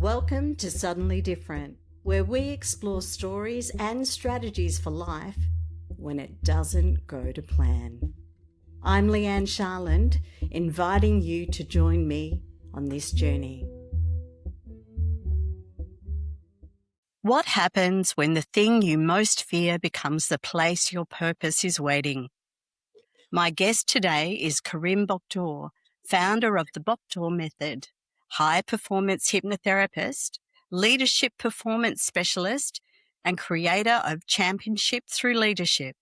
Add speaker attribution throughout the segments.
Speaker 1: Welcome to Suddenly Different, where we explore stories and strategies for life when it doesn't go to plan. I'm Leigh-Anne Sharland, inviting you to join me on this journey. What happens when the thing you most fear becomes the place your purpose is waiting? My guest today is Karim Boktor, founder of the Boktor Method, high-performance hypnotherapist, leadership performance specialist, and creator of Championship Through Leadership.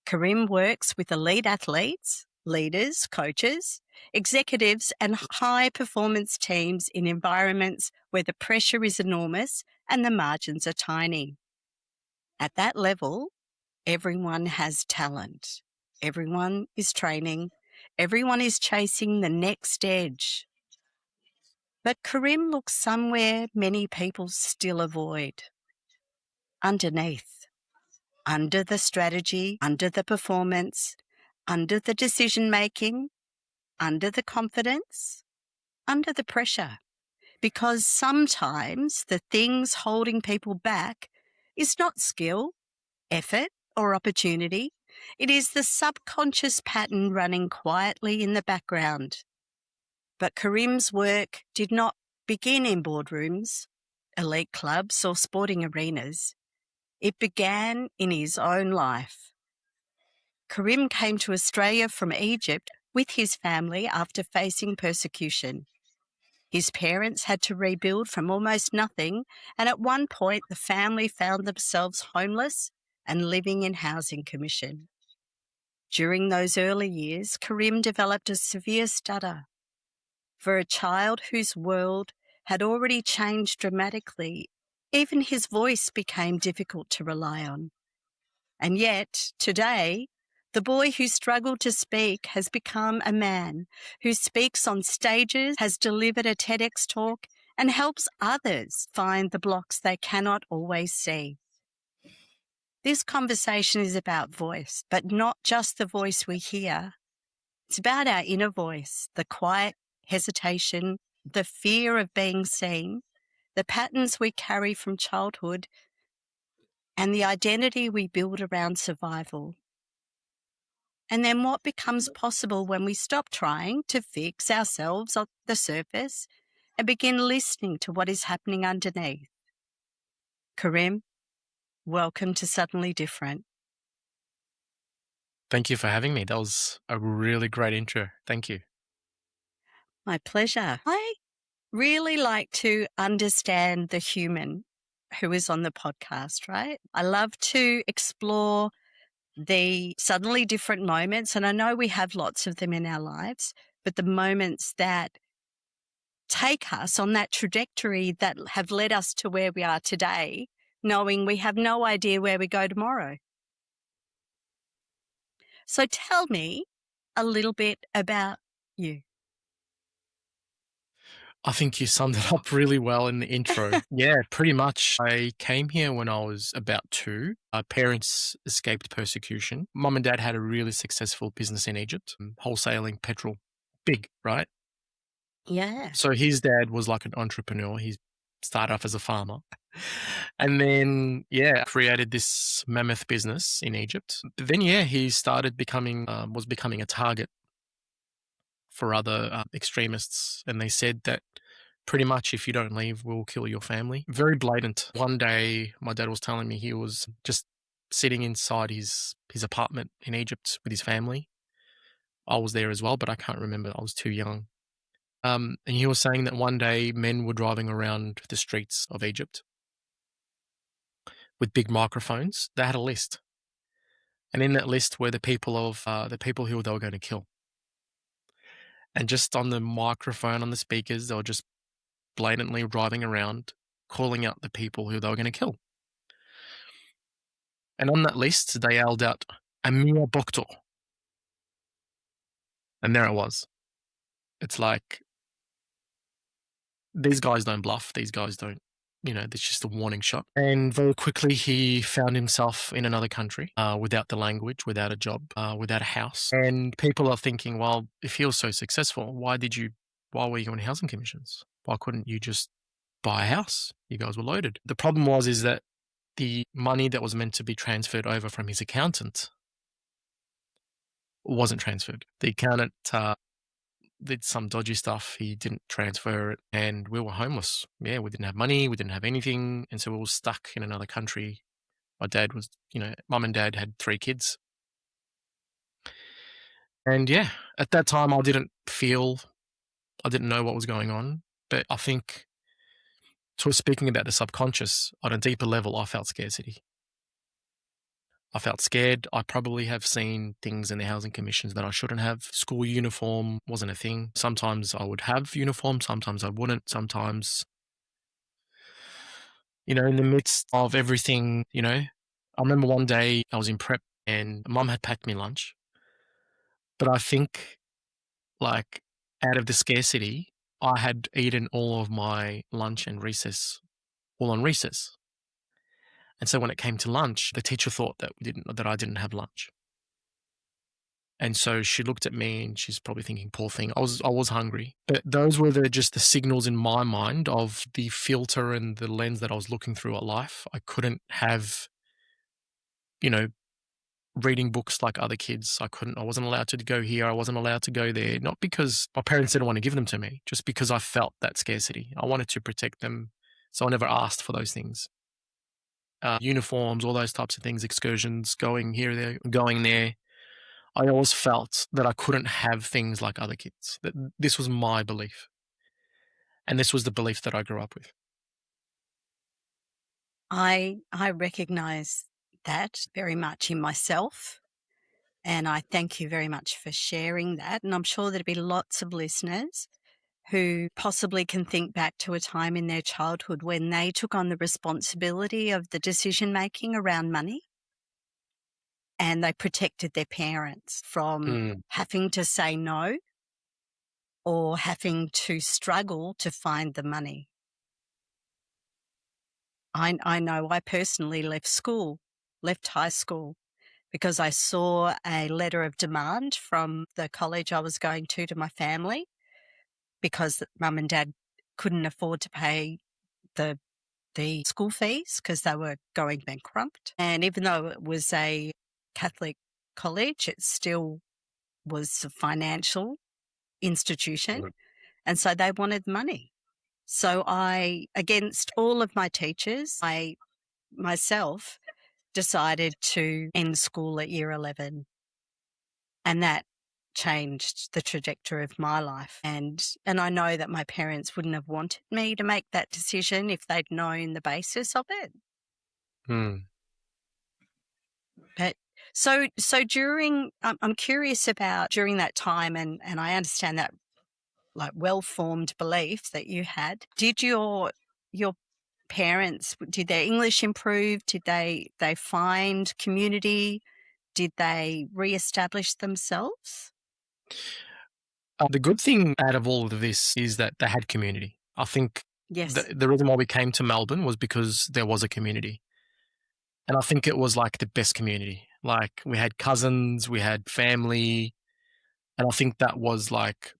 Speaker 1: Karim works with elite athletes, leaders, coaches, executives, and high-performance teams in environments where the pressure is enormous and the margins are tiny. At that level, everyone has talent. Everyone is training. Everyone is chasing the next edge. But Karim looks somewhere many people still avoid. Underneath. Under the strategy, under the performance, under the decision-making, under the confidence, under the pressure. Because sometimes the things holding people back is not skill, effort, or opportunity. It is the subconscious pattern running quietly in the background. But Karim's work did not begin in boardrooms, elite clubs, or sporting arenas. It began in his own life. Karim came to Australia from Egypt with his family after facing persecution. His parents had to rebuild from almost nothing, and at one point the family found themselves homeless and living in housing commission. During those early years, Karim developed a severe stutter. For a child whose world had already changed dramatically, even his voice became difficult to rely on. And yet, today, the boy who struggled to speak has become a man who speaks on stages, has delivered a TEDx talk, and helps others find the blocks they cannot always see. This conversation is about voice, but not just the voice we hear. It's about our inner voice, the quiet hesitation, the fear of being seen, the patterns we carry from childhood, and the identity we build around survival. And then what becomes possible when we stop trying to fix ourselves on the surface and begin listening to what is happening underneath. Karim, welcome to Suddenly Different.
Speaker 2: Thank you for having me. That was a really great intro. Thank you.
Speaker 1: My pleasure. I really like to understand the human who is on the podcast, right? I love to explore the suddenly different moments, and I know we have lots of them in our lives, but the moments that take us on that trajectory that have led us to where we are today, knowing we have no idea where we go tomorrow. So tell me a little bit about you.
Speaker 2: I think you summed it up really well in the intro. Yeah, pretty much. I came here when I was about 2. My parents escaped persecution. Mum and dad had a really successful business in Egypt, wholesaling petrol. Big, right?
Speaker 1: Yeah.
Speaker 2: So his dad was like an entrepreneur. He started off as a farmer. And then, created this mammoth business in Egypt. But then, he started was becoming a target for other extremists. And they said that pretty much if you don't leave, we'll kill your family. Very blatant. One day, my dad was telling me he was just sitting inside his apartment in Egypt with his family. I was there as well, but I can't remember. I was too young. And he was saying that one day men were driving around the streets of Egypt with big microphones. They had a list. And in that list were the people who they were going to kill. And just on the microphone, on the speakers, they were just blatantly driving around, calling out the people who they were going to kill. And on that list, they yelled out, Amir Boktor. And there it was. It's like, these guys don't bluff. These guys don't, it's just a warning shot. And very quickly, he found himself in another country without the language, without a job, without a house. And people are thinking, well, if he was so successful, why were you in housing commissions? Why couldn't you just buy a house. You guys were loaded. The problem is that the money that was meant to be transferred over from his accountant wasn't transferred. The accountant did some dodgy stuff. He didn't transfer it, and we were homeless. Yeah, we didn't have money. We didn't have anything. And so we were stuck in another country. My dad was, mum and dad had 3 kids. And yeah, at that time, I didn't know what was going on. But I think, speaking about the subconscious, on a deeper level, I felt scarcity. I felt scared. I probably have seen things in the housing commissions that I shouldn't have. School uniform wasn't a thing. Sometimes I would have uniform, sometimes I wouldn't. Sometimes, in the midst of everything, I remember one day I was in prep and mum had packed me lunch. But I think, like, out of the scarcity, I had eaten all of my lunch and recess all on recess. And so when it came to lunch, the teacher thought that I didn't have lunch. And so she looked at me and she's probably thinking, poor thing, I was hungry. But those were just the signals in my mind of the filter and the lens that I was looking through at life. I couldn't have, reading books like other kids. I wasn't allowed to go here. I wasn't allowed to go there. Not because my parents didn't want to give them to me, just because I felt that scarcity. I wanted to protect them. So I never asked for those things. Uniforms, all those types of things, excursions, going here, there, going there. I always felt that I couldn't have things like other kids. That this was my belief. And this was the belief that I grew up with.
Speaker 1: I recognize that very much in myself. And I thank you very much for sharing that. And I'm sure there'll be lots of listeners who possibly can think back to a time in their childhood when they took on the responsibility of the decision-making around money and they protected their parents from having to say no or having to struggle to find the money. I know I personally left high school, because I saw a letter of demand from the college I was going to my family, because mum and dad couldn't afford to pay the school fees because they were going bankrupt. And even though it was a Catholic college, it still was a financial institution. And so they wanted money. So I, against all of my teachers, I myself decided to end school at year 11. And that changed the trajectory of my life. And I know that my parents wouldn't have wanted me to make that decision if they'd known the basis of it. But so during, I'm curious about during that time, and I understand that like well-formed belief that you had, did your parents, did their English improve? Did they find community? Did they reestablish themselves?
Speaker 2: The good thing out of all of this is that they had community. I think
Speaker 1: Yes.
Speaker 2: the reason why we came to Melbourne was because there was a community. And I think it was like the best community. Like, we had cousins, we had family, and I think that was like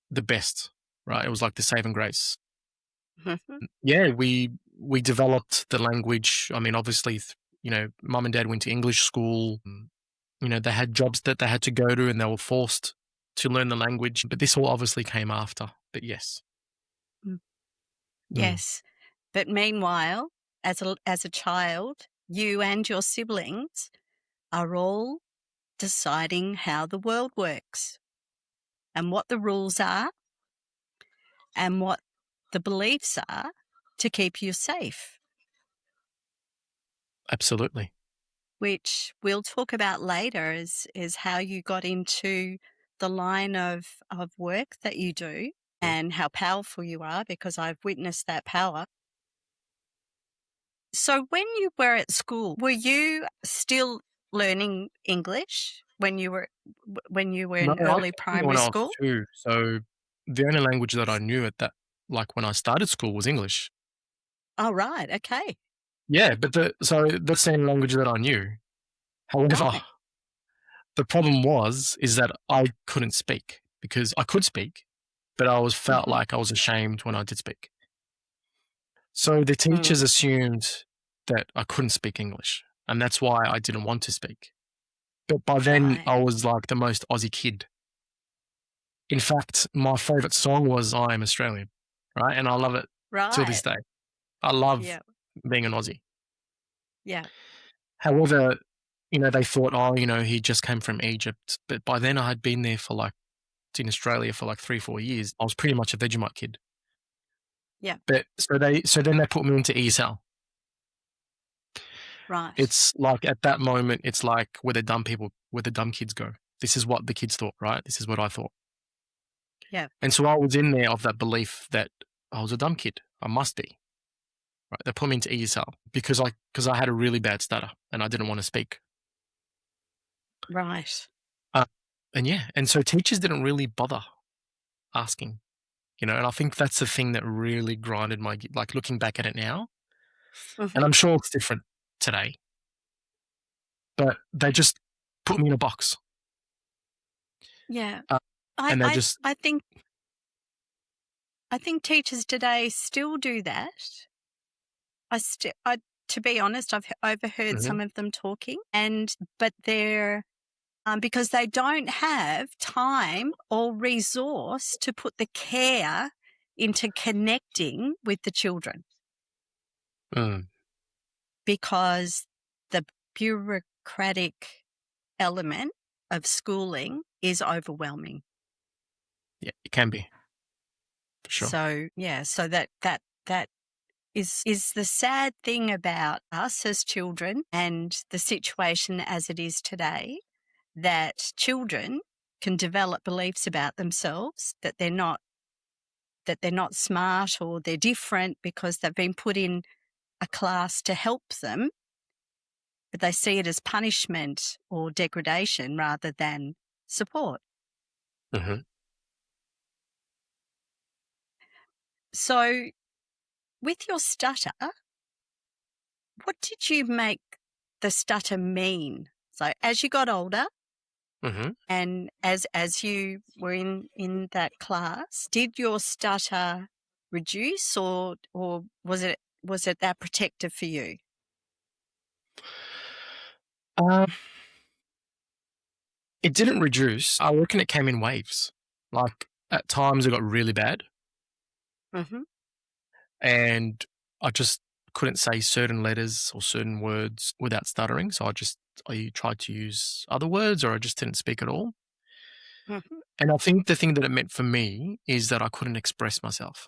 Speaker 2: the best, right? It was like the saving grace. Yeah, we developed the language. I mean, obviously, mum and dad went to English school. They had jobs that they had to go to and they were forced to learn the language. But this all obviously came after. But yes.
Speaker 1: Yes. But meanwhile, as a child, you and your siblings are all deciding how the world works and what the rules are and what the beliefs are to keep you safe.
Speaker 2: Absolutely.
Speaker 1: Which we'll talk about later is how you got into the line of work that you do and how powerful you are, because I've witnessed that power. So when you were at school, were you still learning English when you were in early primary school?
Speaker 2: When I was 2, so the only language that I knew like when I started school, was English.
Speaker 1: Oh, right. Okay.
Speaker 2: Yeah, but that's the same language that I knew. However, the problem is that I couldn't speak, because I could speak, but I felt like I was ashamed when I did speak. So the teachers assumed that I couldn't speak English, and that's why I didn't want to speak. But by then,
Speaker 1: Right.
Speaker 2: I was like the most Aussie kid. In fact, my favorite song was I Am Australian, right? And I love it till this
Speaker 1: Right.
Speaker 2: day. I love
Speaker 1: Yeah.
Speaker 2: being an Aussie.
Speaker 1: Yeah.
Speaker 2: However, they thought, oh, he just came from Egypt. But by then I had been there in Australia for like 3-4 years. I was pretty much a Vegemite kid.
Speaker 1: Yeah.
Speaker 2: But so then they put me into ESL.
Speaker 1: Right.
Speaker 2: It's like at that moment, it's like where the dumb kids go. This is what the kids thought, right? This is what I thought.
Speaker 1: Yeah.
Speaker 2: And so I was in there of that belief that I was a dumb kid. I must be. Right? They put me into ESL because I had a really bad stutter and I didn't want to speak.
Speaker 1: Right.
Speaker 2: And so teachers didn't really bother asking, and I think that's the thing that really grinded like looking back at it now,
Speaker 1: Mhm.
Speaker 2: and I'm sure it's different today, but they just put me in a box.
Speaker 1: Yeah.
Speaker 2: And they
Speaker 1: I
Speaker 2: just,
Speaker 1: I think teachers today still do that. To be honest, I've overheard
Speaker 2: Mhm.
Speaker 1: some of them talking, but they're because they don't have time or resource to put the care into connecting with the children,
Speaker 2: Mm,
Speaker 1: because the bureaucratic element of schooling is overwhelming.
Speaker 2: yeah, it can be, for sure.
Speaker 1: So yeah, so that is the sad thing about us as children and the situation as it is today, that children can develop beliefs about themselves that they're not smart or they're different because they've been put in a class to help them, but they see it as punishment or degradation rather than support.
Speaker 2: Mhm.
Speaker 1: So with your stutter, what did you make the stutter mean? So as you got older
Speaker 2: Mhm.
Speaker 1: and as you were in that class, did your stutter reduce or was it that protective for you?
Speaker 2: Um, it didn't reduce. I reckon it came in waves. Like, at times it got really bad,
Speaker 1: Mm-hmm.
Speaker 2: and I just couldn't say certain letters or certain words without stuttering, so I tried to use other words, or I just didn't speak at all.
Speaker 1: Mm-hmm.
Speaker 2: And I think the thing that it meant for me is that I couldn't express myself.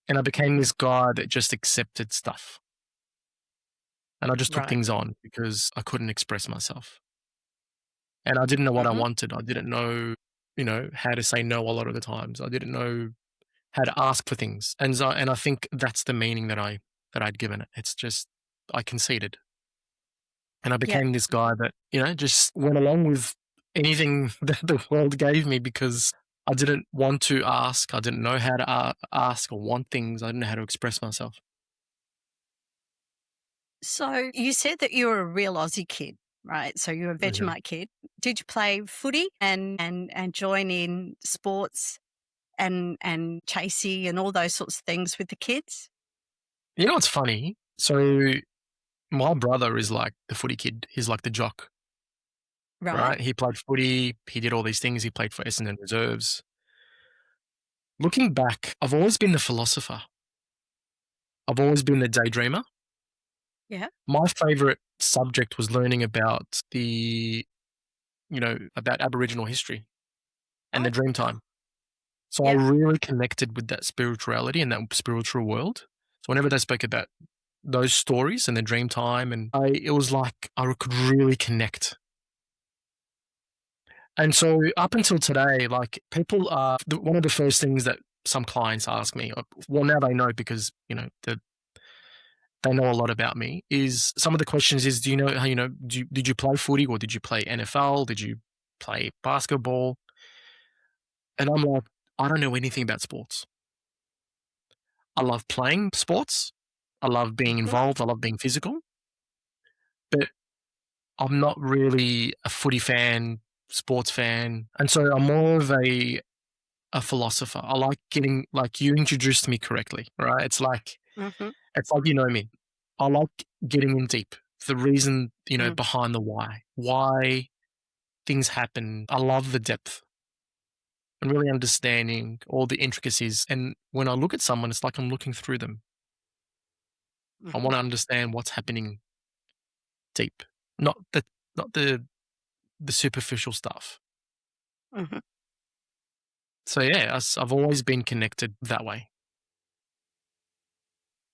Speaker 2: And I became
Speaker 1: Mm-hmm.
Speaker 2: this guy that just accepted stuff. And I just took
Speaker 1: Right.
Speaker 2: things on because I couldn't express myself. And I didn't know what I
Speaker 1: Mm-hmm.
Speaker 2: wanted. I didn't know, how to say no a lot of the times. I didn't know how to ask for things. And I think that's the meaning that I'd given it. It's just I conceded. And I
Speaker 1: Yeah.
Speaker 2: became this guy that, just went along with anything that the world gave me because I didn't want to ask. I didn't know how to ask or want things. I didn't know how to express myself.
Speaker 1: So you said that you were a real Aussie kid, right? So you were a
Speaker 2: Mhm.
Speaker 1: Vegemite kid. Did you play footy and join in sports and chasey and all those sorts of things with the kids?
Speaker 2: You know what's funny? So my brother is like the footy kid. He's like the jock,
Speaker 1: Right?
Speaker 2: right? He played footy. He did all these things. He played for Essendon reserves. Looking back, I've always been the philosopher. I've always been the daydreamer.
Speaker 1: Yeah.
Speaker 2: My favorite subject was learning about about Aboriginal history and the dream
Speaker 1: Oh,
Speaker 2: time. So I
Speaker 1: yeah.
Speaker 2: really connected with that spirituality and that spiritual world. So whenever they spoke about those stories and the dream time, it was like I could really connect. And so up until today, like people are one of the first things that some clients ask me. Well, now they know because they know a lot about me. Is some of the questions is, do you know how did you play footy or did you play NFL? Did you play basketball? And I'm like, I don't know anything about sports. I love playing sports. I love being
Speaker 1: Mhm.
Speaker 2: involved. I love being physical, but I'm not really a footy fan, sports fan. And so I'm more of a philosopher. I like getting, like you introduced me correctly, right? It's like
Speaker 1: Mhm.
Speaker 2: It's like, you know me. I like getting in deep. The reason,
Speaker 1: Mm,
Speaker 2: behind the why things happen. I love the depth and really understanding all the intricacies. And when I look at someone, it's like I'm looking through them. I
Speaker 1: mhm,
Speaker 2: want to understand what's happening deep, not the superficial stuff.
Speaker 1: mhm.
Speaker 2: So yeah, I've always been connected that way.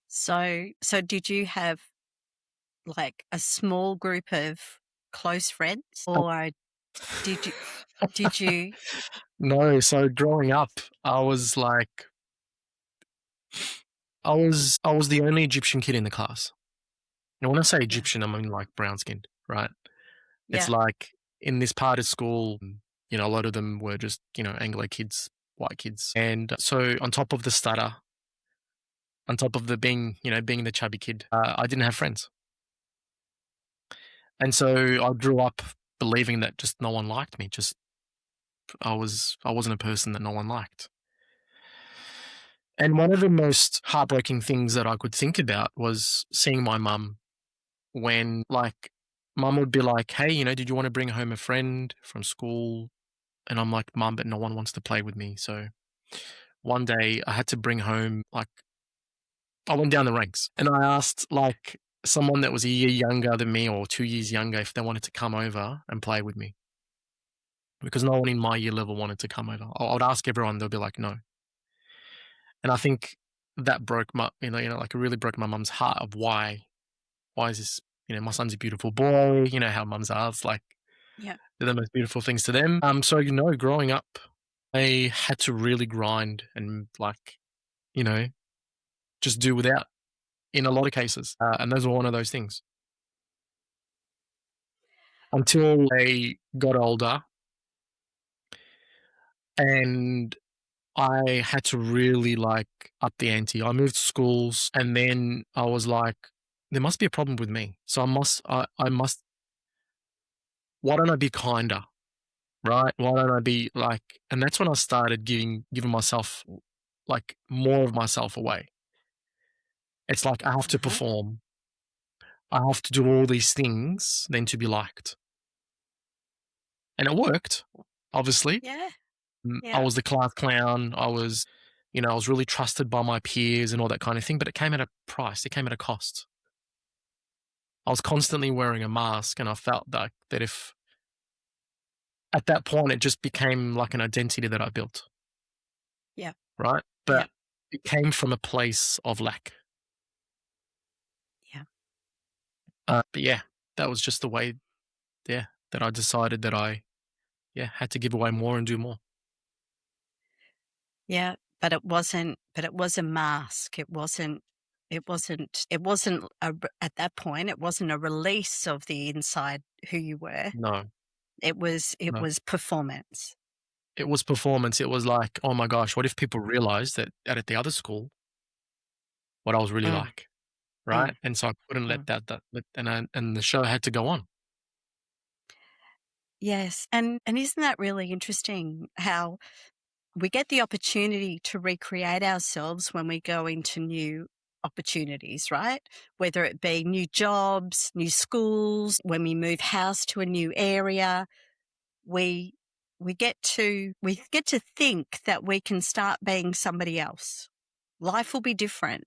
Speaker 1: So did you have like a small group of close friends, or did you did you
Speaker 2: No, so growing up, I was like, I was the only Egyptian kid in the class. And when I say
Speaker 1: yeah,
Speaker 2: Egyptian, I mean like brown skinned, right? It's
Speaker 1: yeah,
Speaker 2: like in this part of school, a lot of them were just, Anglo kids, white kids. And so on top of the stutter, on top of the being the chubby kid, I didn't have friends. And so I grew up believing that just no one liked me. Just I wasn't a person that no one liked. And one of the most heartbreaking things that I could think about was seeing my mum when, like, mum would be like, "Hey, did you want to bring home a friend from school?" And I'm like, "Mum, but no one wants to play with me." So one day I had to bring home, like, I went down the ranks and I asked, like, someone that was a year younger than me or 2 years younger if they wanted to come over and play with me because no one in my year level wanted to come over. I would ask everyone, they'll be like, "No." And I think that broke like it really broke my mum's heart of why is this, my son's a beautiful boy, how mums are. It's like
Speaker 1: yeah,
Speaker 2: they're the most beautiful things to them. So growing up, I had to really grind and like, you know, just do without in a lot of cases. And those were one of those things. Until I got older and I had to really like up the ante. I moved schools and then I was like, there must be a problem with me. So I must, why don't I be kinder? Right? Why don't I be like, and that's when I started giving myself like more of myself away. It's like I have to
Speaker 1: mhm,
Speaker 2: perform. I have to do all these things then to be liked. And it worked, obviously.
Speaker 1: yeah,
Speaker 2: I
Speaker 1: yeah,
Speaker 2: was the class clown. I was really trusted by my peers and all that kind of thing, but it came at a price. It came at a cost. I was constantly wearing a mask and I felt that if at that point it just became like an identity that I built,
Speaker 1: yeah,
Speaker 2: right?
Speaker 1: yeah,
Speaker 2: But it came from a place of lack.
Speaker 1: yeah.
Speaker 2: But yeah, that was just the way, yeah, that I decided that had to give away more and do more.
Speaker 1: Yeah, but it was a mask. It wasn't at that point, it wasn't a release of the inside who you were.
Speaker 2: No,
Speaker 1: It
Speaker 2: no.
Speaker 1: was performance.
Speaker 2: It was performance. It was like, oh my gosh, what if people realized that at the other school, what I was really
Speaker 1: Mm,
Speaker 2: like, right?
Speaker 1: mm,
Speaker 2: And so I couldn't let
Speaker 1: mm.
Speaker 2: and the show had to go on.
Speaker 1: Yes, and isn't that really interesting how we get the opportunity to recreate ourselves when we go into new opportunities, right? Whether it be new jobs, new schools, when we move house to a new area, we we get to think that we can start being somebody else. Life will be different,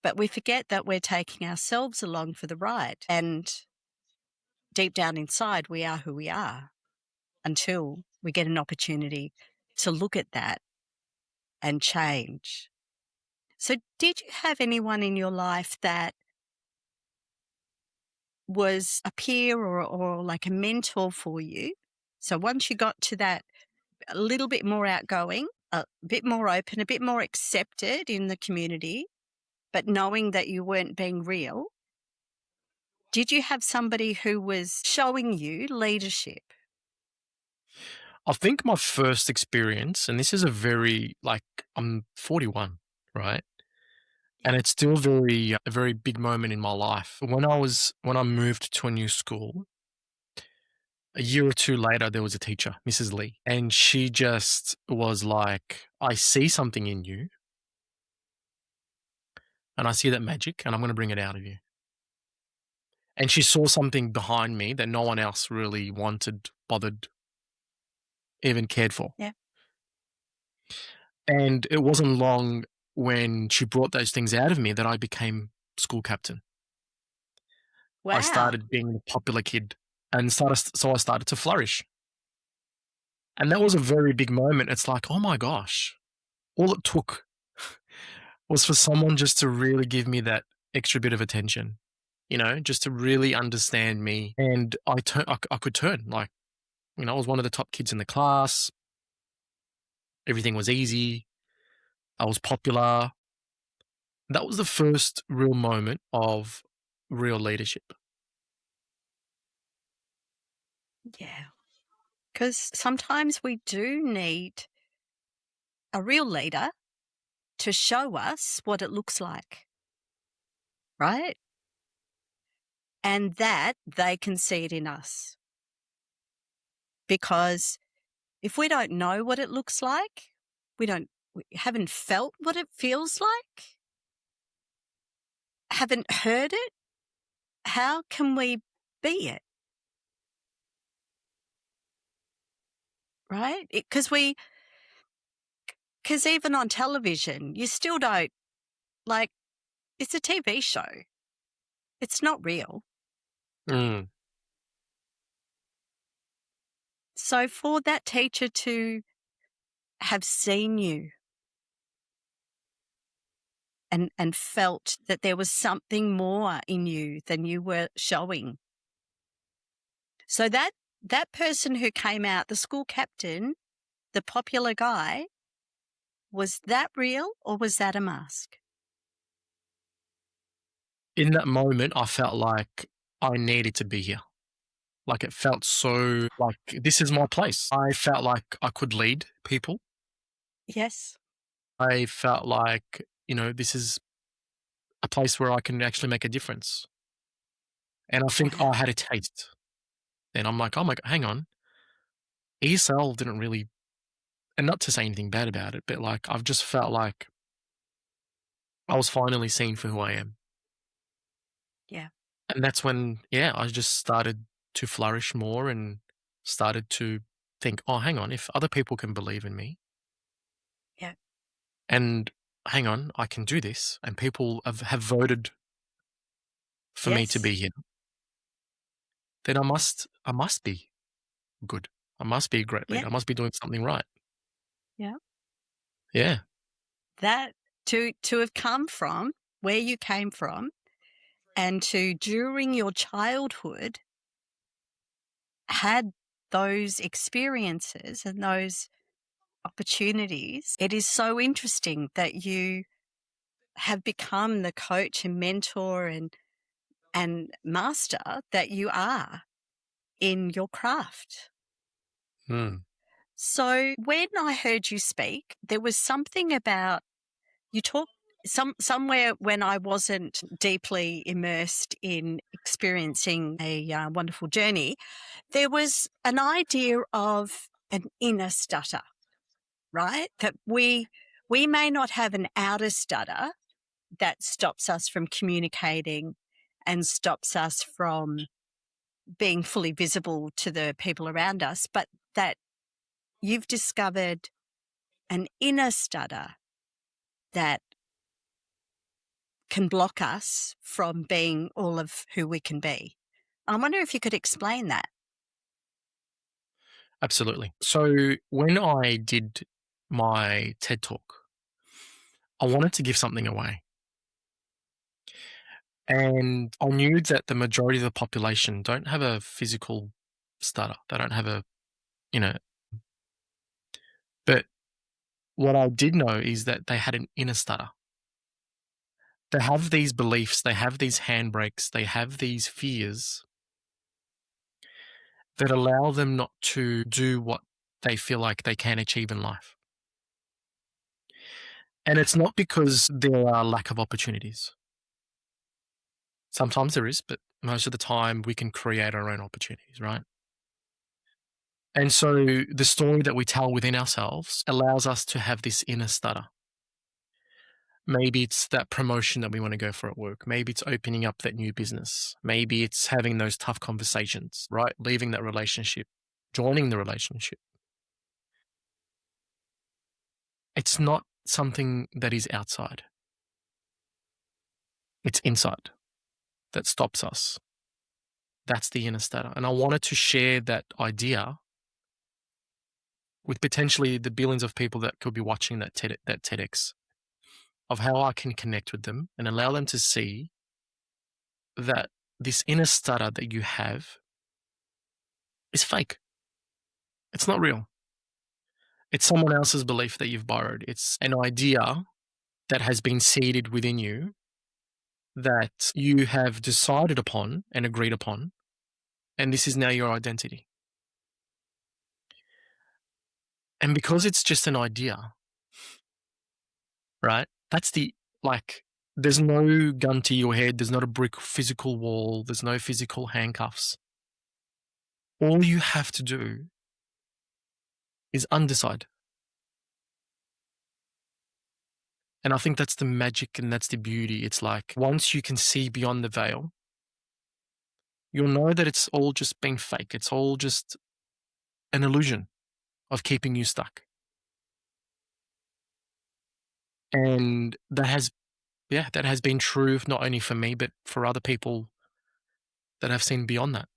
Speaker 1: but we forget that we're taking ourselves along for the ride. And deep down inside, we are who we are until we get an opportunity to look at that and change. So, did you have anyone in your life that was a peer or like a mentor for you? So, once you got to that a little bit more outgoing, a bit more open, a bit more accepted in the community, but knowing that you weren't being real, did you have somebody who was showing you leadership?
Speaker 2: I think my first experience, and this is a very like I'm 41, right? And
Speaker 1: Yeah.
Speaker 2: it's still a very big moment in my life. When I moved to a new school, a year or two later, there was a teacher, Mrs. Lee, and she just was like, "I see something in you, and I see that magic, and I'm going to bring it out of you. And she saw something behind me that no one else really wanted, bothered, even cared for.
Speaker 1: Yeah.
Speaker 2: And it wasn't long when she brought those things out of me that I became school captain. I
Speaker 1: Wow.
Speaker 2: started being a popular kid, and so I started to flourish. And that was a very big moment. It's like, oh my gosh, all it took was for someone just to really give me that extra bit of attention, just to really understand me. And I could turn, like, I was one of the top kids in the class. Everything was easy. I was popular. That was the first real moment of real leadership.
Speaker 1: Yeah. Because sometimes we do need a real leader to show us what it looks like, right? And that they can see it in us. Because if we don't know what it looks like, we haven't felt what it feels like, haven't heard it, how can we be it? Right? Because even on television, you still don't, like, it's a TV show. It's not real.
Speaker 2: Mm.
Speaker 1: So for that teacher to have seen you and felt that there was something more in you than you were showing. So that person who came out, the school captain, the popular guy, was that real or was that a mask?
Speaker 2: In that moment, I felt like I needed to be here. Like, it felt so like this is my place. I felt like I could lead people.
Speaker 1: Yes.
Speaker 2: I felt like, this is a place where I can actually make a difference. And I think
Speaker 1: Wow.
Speaker 2: I had a taste. Then I'm like, oh my God, hang on. ESL didn't really, and not to say anything bad about it, but like, I've just felt like I was finally seen for who I am.
Speaker 1: Yeah.
Speaker 2: And that's when, I just started to flourish more and started to think, oh, hang on, if other people can believe in me
Speaker 1: Yeah.
Speaker 2: and hang on, I can do this, and people have voted for me to
Speaker 1: Yes.
Speaker 2: be here, then I must be good. I must be a great
Speaker 1: Yeah.
Speaker 2: leader. I must be doing something right.
Speaker 1: Yeah.
Speaker 2: Yeah.
Speaker 1: That to have come from where you came from and to during your childhood had those experiences and those opportunities. It is so interesting that you have become the coach and mentor and master that you are in your craft.
Speaker 2: Mm.
Speaker 1: So when I heard you speak, there was something about you talked somewhere when I wasn't deeply immersed in experiencing a wonderful journey, there was an idea of an inner stutter, right? That we may not have an outer stutter that stops us from communicating and stops us from being fully visible to the people around us, but that you've discovered an inner stutter that can block us from being all of who we can be. I wonder if you could explain that.
Speaker 2: Absolutely. So when I did my TED talk, I wanted to give something away. And I knew that the majority of the population don't have a physical stutter. They don't have you know, but what I did know is that they had an inner stutter. They have these beliefs, they have these handbrakes, they have these fears that allow them not to do what they feel like they can achieve in life. And it's not because there are lack of opportunities. Sometimes there is, but most of the time we can create our own opportunities, right? And so the story that we tell within ourselves allows us to have this inner stutter. Maybe it's that promotion that we want to go for at work. Maybe it's opening up that new business. Maybe it's having those tough conversations, right? Leaving that relationship, joining the relationship. It's not something that is outside. It's inside that stops us. That's the inner stutter. And I wanted to share that idea with potentially the billions of people that could be watching that TEDx, of how I can connect with them and allow them to see that this inner stutter that you have is fake. It's not real. It's someone else's belief that you've borrowed. It's an idea that has been seeded within you that you have decided upon and agreed upon, and this is now your identity. And because it's just an idea, right? That's there's no gun to your head. There's not a brick physical wall. There's no physical handcuffs. All you have to do is undecide. And I think that's the magic and that's the beauty. It's like once you can see beyond the veil, you'll know that it's all just been fake. It's all just an illusion of keeping you stuck. And that has been true not only for me, but for other people that have seen beyond that.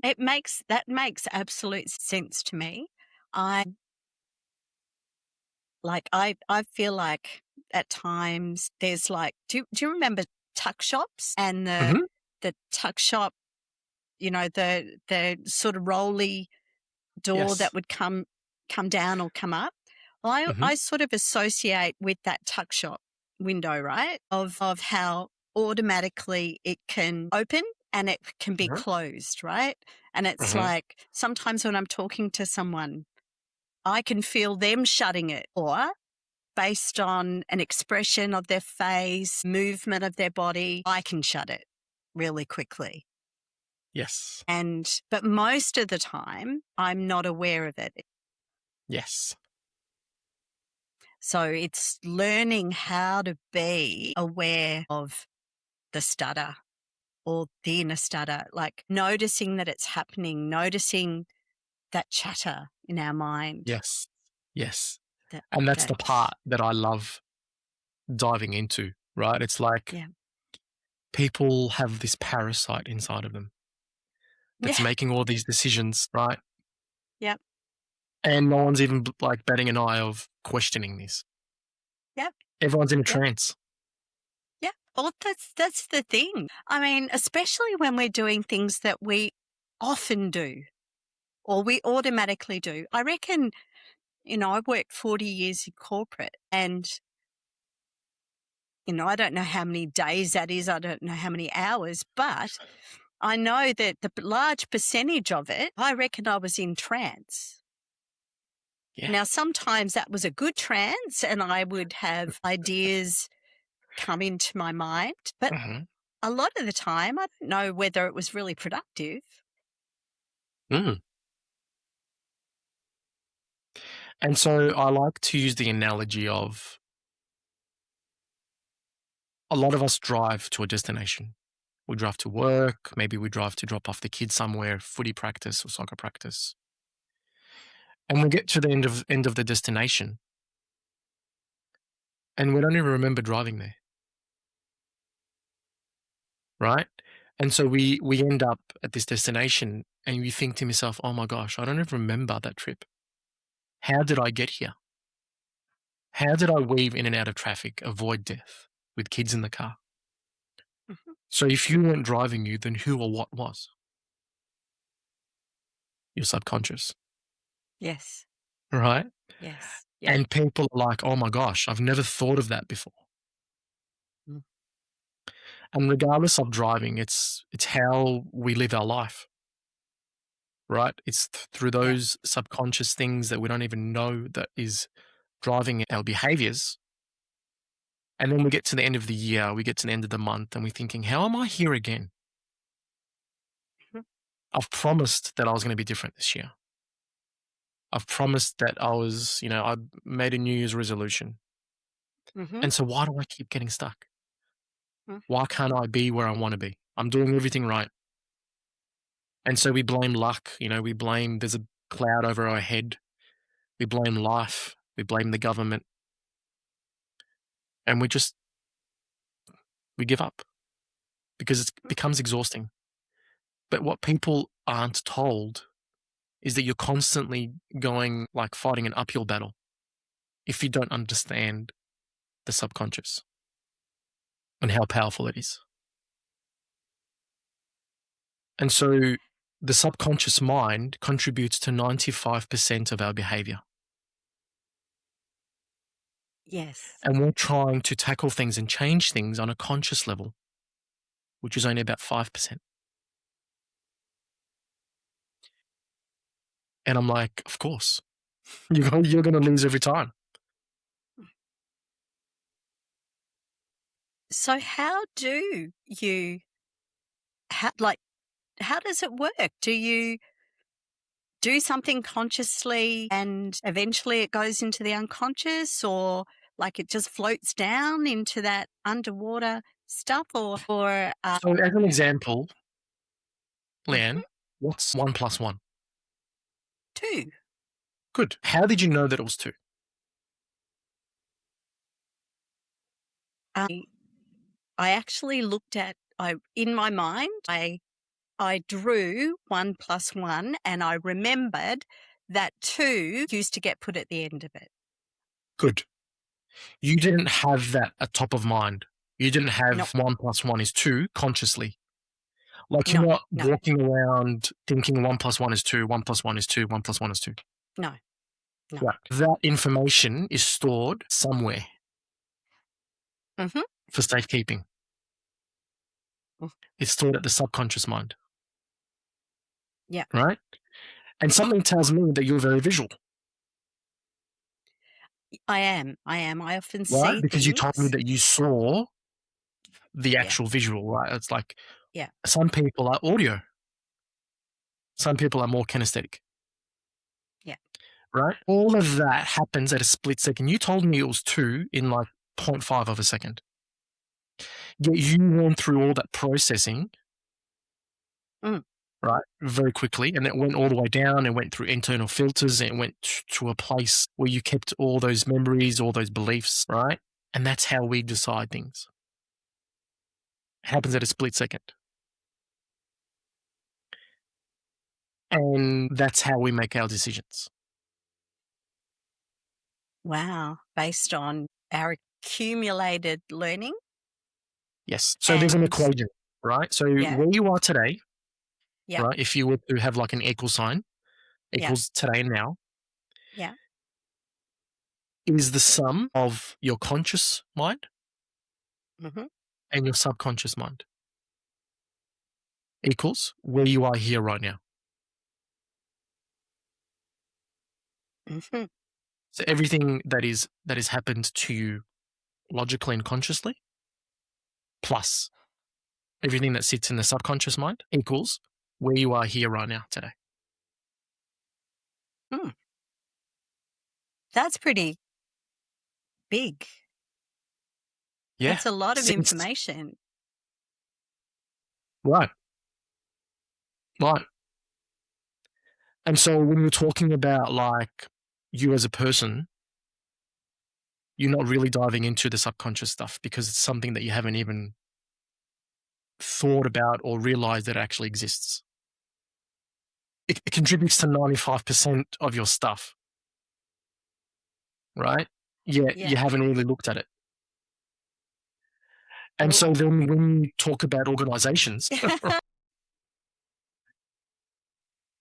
Speaker 1: That makes absolute sense to me. I feel like at times there's do you remember tuck shops and the tuck shop, the sort of rolly door
Speaker 2: Yes.
Speaker 1: that would come down or come up? Well, I sort of associate with that tuck shop window, right? Of how automatically it can open and it can be closed, right? And it's like sometimes when I'm talking to someone, I can feel them shutting it, or based on an expression of their face, movement of their body, I can shut it really quickly.
Speaker 2: Yes.
Speaker 1: But most of the time, I'm not aware of it.
Speaker 2: Yes.
Speaker 1: So it's learning how to be aware of the stutter or the inner stutter, like noticing that it's happening, noticing that chatter in our mind.
Speaker 2: Yes. Yes. And that's the part that I love diving into, right? It's like people have this parasite inside of them that's making all these decisions, right?
Speaker 1: Yep.
Speaker 2: And no one's even batting an eye of questioning this.
Speaker 1: Yep.
Speaker 2: Everyone's in a trance.
Speaker 1: Yeah. Well, that's the thing. I mean, especially when we're doing things that we often do or we automatically do. I reckon, I worked 40 years in corporate and, I don't know how many days that is. I don't know how many hours, but I know that the large percentage of it, I reckon I was in trance. Yeah. Now, sometimes that was a good trance and I would have ideas come into my mind, but a lot of the time I don't know whether it was really productive.
Speaker 2: And so I like to use the analogy of a lot of us drive to a destination. We drive to work, maybe we drive to drop off the kids somewhere, footy practice or soccer practice. And we get to the end of the destination and we don't even remember driving there. Right? And so we end up at this destination and you think to yourself, oh my gosh, I don't even remember that trip. How did I get here? How did I weave in and out of traffic, avoid death with kids in the car? So if you weren't driving you, then who or what was? Your subconscious.
Speaker 1: Yes.
Speaker 2: Right?
Speaker 1: Yes.
Speaker 2: Yep. And people are like, oh my gosh, I've never thought of that before. And regardless of driving, it's how we live our life. Right? It's through those subconscious things that we don't even know that is driving our behaviors. And then we get to the end of the year, we get to the end of the month, and we're thinking, how am I here again? I've promised that I was going to be different this year. I've promised that I made a New Year's resolution.
Speaker 1: Mm-hmm.
Speaker 2: And so why do I keep getting stuck?
Speaker 1: Mm.
Speaker 2: Why can't I be where I want to be? I'm doing everything right. And so we blame luck. We blame there's a cloud over our head. We blame life. We blame the government. And we give up because it becomes exhausting. But what people aren't told is that you're constantly going like fighting an uphill battle if you don't understand the subconscious and how powerful it is. And so the subconscious mind contributes to 95% of our behavior.
Speaker 1: Yes.
Speaker 2: And we're trying to tackle things and change things on a conscious level, which is only about 5%. And I'm like, of course, you're going to lose every time.
Speaker 1: So how do you, how does it work? Do you do something consciously and eventually it goes into the unconscious, or like it just floats down into that underwater stuff, or
Speaker 2: So as an example, Leigh-Anne, what's 1 + 1?
Speaker 1: 2?
Speaker 2: Good. How did you know that it was 2?
Speaker 1: I actually looked at, in my mind, I drew 1 + 1 and I remembered that 2 used to get put at the end of it.
Speaker 2: Good. You didn't have that at top of mind. You didn't have
Speaker 1: No.
Speaker 2: 1 + 1 is 2 consciously. Like you're
Speaker 1: No,
Speaker 2: not
Speaker 1: no.
Speaker 2: walking around thinking 1 + 1 is 2, 1 + 1 is 2, 1 + 1 is 2.
Speaker 1: No. No.
Speaker 2: Right. That information is stored somewhere
Speaker 1: Mm-hmm.
Speaker 2: for safekeeping.
Speaker 1: Mm.
Speaker 2: It's stored at the subconscious mind.
Speaker 1: Yeah.
Speaker 2: Right? And something tells me that you're very visual.
Speaker 1: I am. I often
Speaker 2: Right?
Speaker 1: see
Speaker 2: Because you told me
Speaker 1: things.
Speaker 2: that you saw the actual visual, right? It's like
Speaker 1: Yeah.
Speaker 2: some people are audio. Some people are more kinesthetic.
Speaker 1: Yeah.
Speaker 2: Right? All of that happens at a split second. You told me it was 2 in like 0.5 of a second. Yet you went through all that processing, right, very quickly, and it went all the way down. It went through internal filters, and it went to a place where you kept all those memories, all those beliefs, right? And that's how we decide things. It happens at a split second. And that's how we make our decisions.
Speaker 1: Wow. Based on our accumulated learning.
Speaker 2: Yes. So there's an
Speaker 1: And
Speaker 2: equation, right? So
Speaker 1: yeah.
Speaker 2: where you are today,
Speaker 1: Yeah.
Speaker 2: right, if you were to have like an equal sign,
Speaker 1: Yeah.
Speaker 2: equals today and now,
Speaker 1: Yeah.
Speaker 2: is the sum of your conscious mind
Speaker 1: Mm-hmm.
Speaker 2: and your subconscious mind. Equals where you are here right now.
Speaker 1: Mm-hmm.
Speaker 2: So everything that has happened to you logically and consciously, plus everything that sits in the subconscious mind, equals where you are here right now today.
Speaker 1: That's pretty big.
Speaker 2: Yeah.
Speaker 1: That's a lot of information.
Speaker 2: Right. Right. And so when you're talking about like you as a person, you're not really diving into the subconscious stuff because it's something that you haven't even thought about or realized that it actually exists. It contributes to 95% of your stuff, right? Yeah, you haven't really looked at it. And so then when you talk about organizations,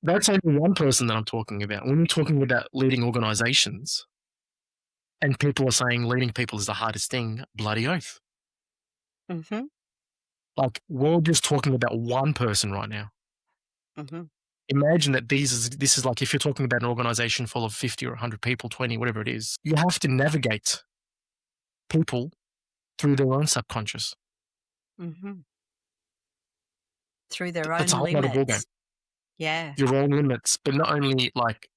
Speaker 2: that's only one person that I'm talking about. When you're talking about leading organizations and people are saying leading people is the hardest thing, bloody oath.
Speaker 1: Mm-hmm.
Speaker 2: Like we're just talking about one person right now.
Speaker 1: Mm-hmm.
Speaker 2: Imagine that this is like if you're talking about an organization full of 50 or 100 people, 20, whatever it is, you have to navigate people through their own subconscious.
Speaker 1: Mm-hmm. Through their own
Speaker 2: That's a whole other ballgame.
Speaker 1: limits. Yeah.
Speaker 2: Your own limits, but not only like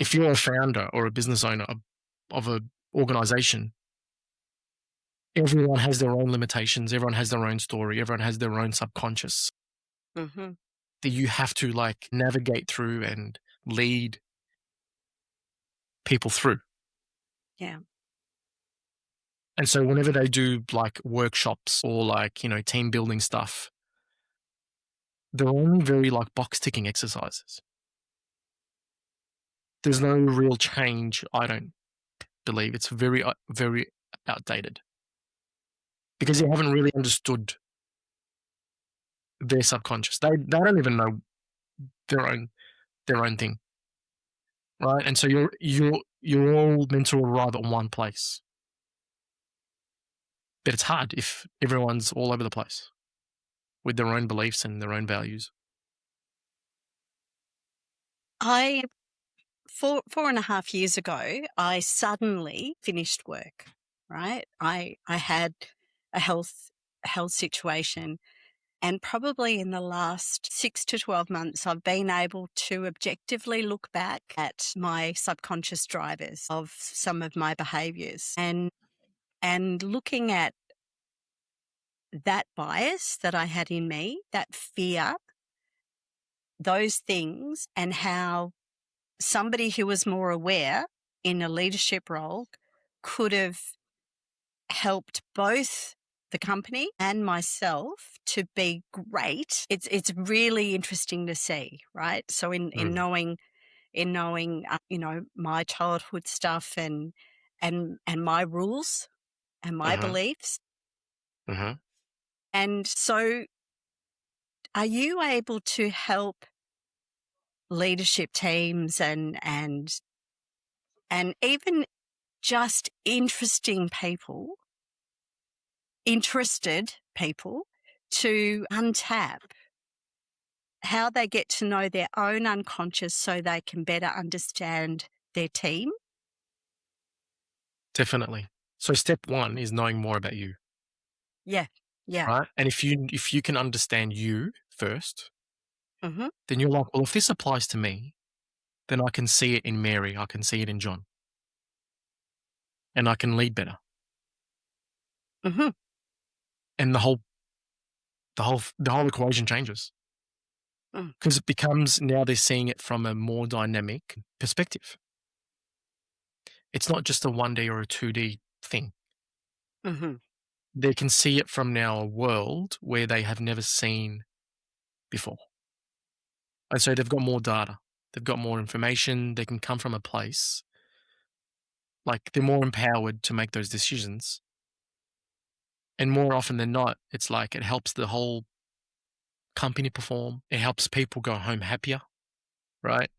Speaker 2: If you're a founder or a business owner of an organization, everyone has their own limitations. Everyone has their own story. Everyone has their own subconscious
Speaker 1: Mm-hmm.
Speaker 2: that you have to like navigate through and lead people through.
Speaker 1: Yeah.
Speaker 2: And so whenever they do like workshops or like, team building stuff, they're only very like box ticking exercises. There's no real change, I don't believe. It's very, very outdated because you haven't really understood their subconscious. They don't even know their own thing, right? And so you're all meant to arrive at one place, but it's hard if everyone's all over the place with their own beliefs and their own values.
Speaker 1: I 4.5 years ago, I suddenly finished work. Right, I had a health situation, and probably in the last 6 to 12 months, I've been able to objectively look back at my subconscious drivers of some of my behaviours, and looking at that bias that I had in me, that fear, those things, and how somebody who was more aware in a leadership role could have helped both the company and myself to be great. It's really interesting to see, right? So in knowing my childhood stuff and my rules and my
Speaker 2: Uh-huh.
Speaker 1: beliefs.
Speaker 2: Uh-huh.
Speaker 1: And so are you able to help leadership teams and even just interested people to untap how they get to know their own unconscious so they can better understand their team?
Speaker 2: Definitely. So step one is knowing more about you,
Speaker 1: Yeah. Yeah.
Speaker 2: right? And if you can understand you first,
Speaker 1: Mm-hmm.
Speaker 2: then you're like, well, if this applies to me, then I can see it in Mary, I can see it in John, and I can lead better.
Speaker 1: Mm-hmm.
Speaker 2: And the whole equation changes
Speaker 1: Mm.
Speaker 2: because it becomes now they're seeing it from a more dynamic perspective. It's not just a 1D or a 2D thing.
Speaker 1: Mm-hmm.
Speaker 2: They can see it from now a world where they have never seen before. And so they've got more data, they've got more information, they can come from a place like they're more empowered to make those decisions. And more often than not, it's like it helps the whole company perform. It helps people go home happier, right?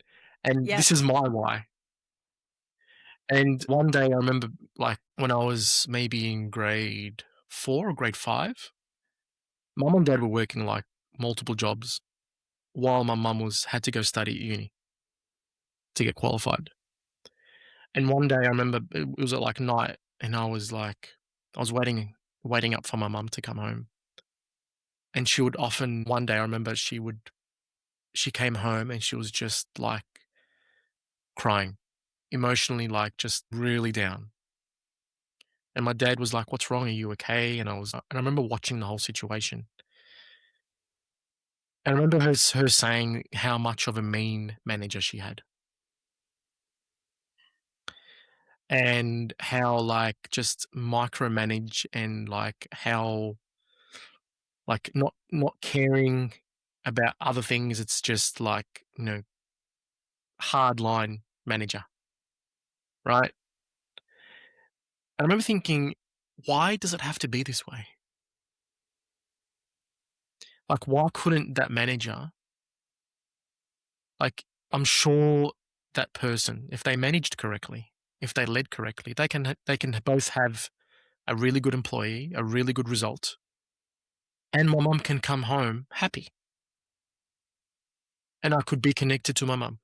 Speaker 2: And
Speaker 1: Yeah.
Speaker 2: this is my why. And one day I remember, like, when I was maybe in grade 4 or grade 5, mum and dad were working like multiple jobs while my mum had to go study at uni to get qualified. And one day I remember it was at like night, and I was waiting up for my mum to come home. And she would often, one day I remember she came home and she was just like crying, emotionally, like just really down. And my dad was like, "What's wrong? Are you okay?" And I remember watching the whole situation. And I remember her saying how much of a mean manager she had, and how like just micromanage, and like how like not caring about other things. It's just like, hard line manager, right? I remember thinking, why does it have to be this way? Like, why couldn't that manager, like, I'm sure that person, if they managed correctly, if they led correctly, they can both have a really good employee, a really good result, and my mum can come home happy, and I could be connected to my mum.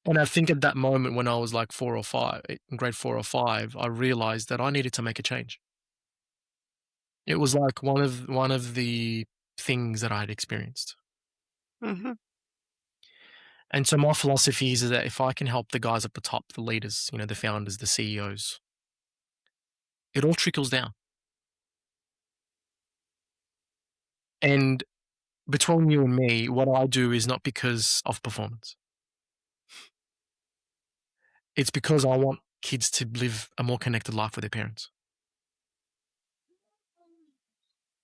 Speaker 2: And I think at that moment when I was like 4 or 5, in grade 4 or 5, I realized that I needed to make a change. It was like one of the things that I had experienced.
Speaker 1: Mm-hmm.
Speaker 2: And so my philosophy is that if I can help the guys at the top, the leaders, the founders, the CEOs, it all trickles down. And between you and me, what I do is not because of performance. It's because I want kids to live a more connected life with their parents.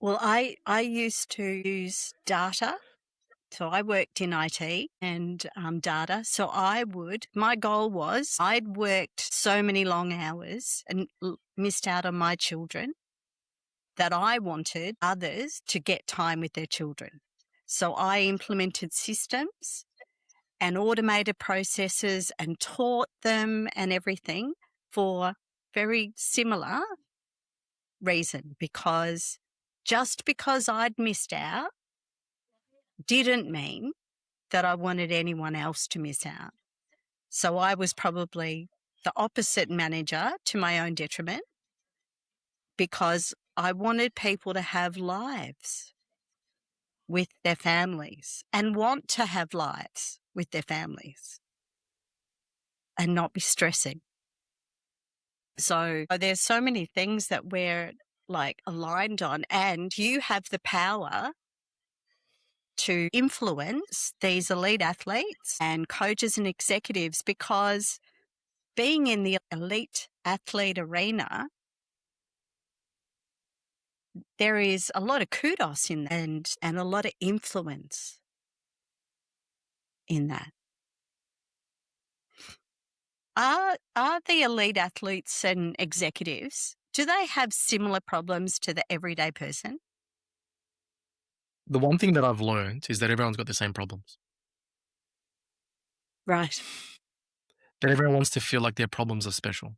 Speaker 1: Well, I used to use data. So I worked in IT and data. So my goal was I'd worked so many long hours and missed out on my children that I wanted others to get time with their children. So I implemented systems and automated processes and taught them and everything for very similar reason, because just because I'd missed out didn't mean that I wanted anyone else to miss out. So I was probably the opposite manager to my own detriment, because I wanted people to have lives with their families and want to have lives with their families and not be stressing. So there's so many things that we're aligned on, and you have the power to influence these elite athletes and coaches and executives, because being in the elite athlete arena, there is a lot of kudos in that, and a lot of influence in that. Are the elite athletes and executives, do they have similar problems to the everyday person?
Speaker 2: The one thing that I've learned is that everyone's got the same problems.
Speaker 1: Right.
Speaker 2: That everyone wants to feel like their problems are special.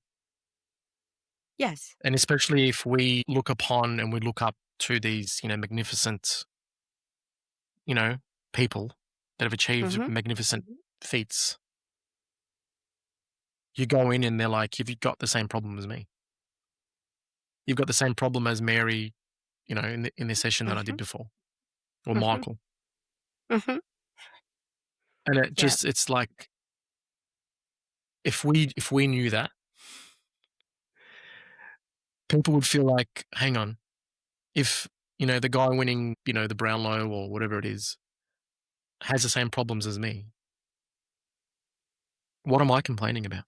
Speaker 1: Yes.
Speaker 2: And especially if we look upon and we look up to these, magnificent, people that have achieved
Speaker 1: Mm-hmm.
Speaker 2: magnificent feats. You go in and they're like, you've got the same problem as me. You've got the same problem as Mary, in the session that I did before, or
Speaker 1: Mm-hmm.
Speaker 2: Michael.
Speaker 1: Mm-hmm.
Speaker 2: And
Speaker 1: Yeah.
Speaker 2: it's like, if we knew that, people would feel like, hang on, if, the guy winning, the Brownlow or whatever it is, has the same problems as me, what am I complaining about?